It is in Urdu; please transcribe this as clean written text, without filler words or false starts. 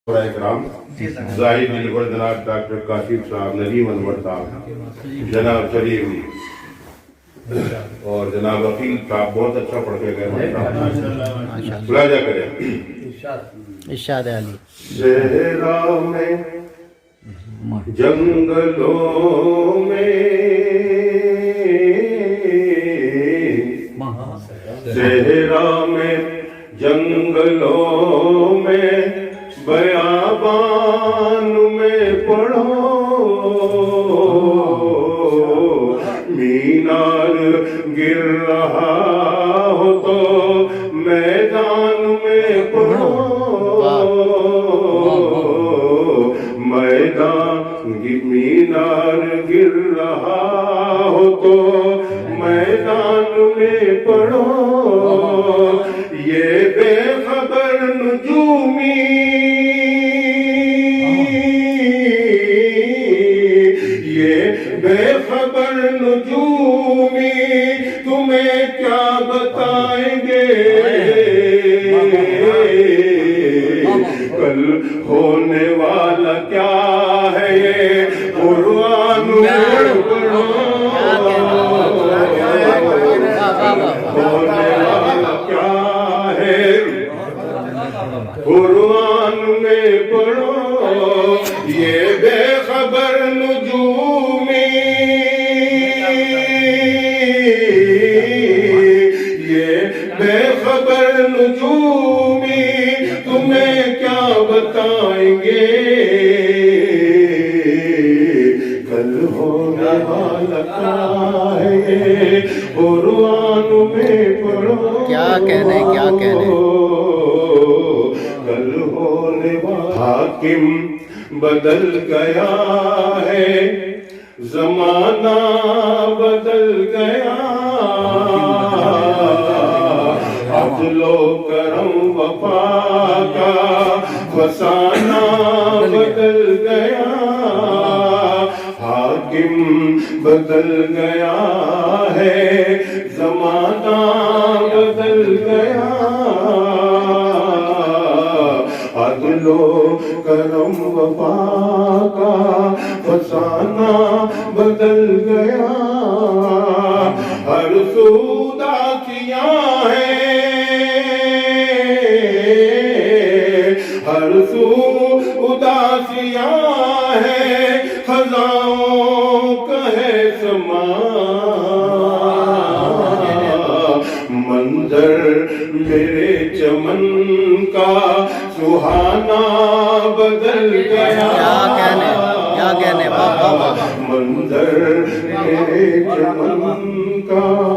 کرام ظاہر ملور جناب ڈاکٹر کاشف صاحب، ندیم انور صاحب، جناب سلیم اور جناب عقیل صاحب بہت اچھا پڑھ کے گئے، ملاحظہ کریں۔ ارشاد علی صحرا میں جنگلوں میں، صحرا میں جنگلوں میں، بیابان میں پڑھو، مینار گر رہا ہو تو میدان میں پڑھو، مینار گر رہا ہو تو میدان میں پڑھو، یہ بے خبر نجومی، یہ بے خبر نجومی تمہیں کیا بتائیں گے، کل ہونے والا کیا ہے یہ قرآن میں پڑھو، ہونے والا کیا ہے قرآن میں پڑھو، یہ بے خبر نجومی، یہ بے خبر نجومی تمہیں کیا بتائیں گے، کل ہونے والا کیا ہے قرآن میں پڑھو، کیا کہنے کیا کہنے، کل ہونے والا حاکم بدل گیا ہے، زمانہ بدل گیا، عدل و کرم وفا کا فسانہ بدل گیا، حاکم بدل گیا ہے، زمانہ بدل گیا، عدل و کرم وفا کا فسانہ بدل گیا، ہر سو اداسیاں ہیں، ہر سو اداسیاں ہیں، خزاں کا ہے سما، منظر میرے چمن کا سہانا بدل گیا، کیا کہنے منظر میرے چمن کا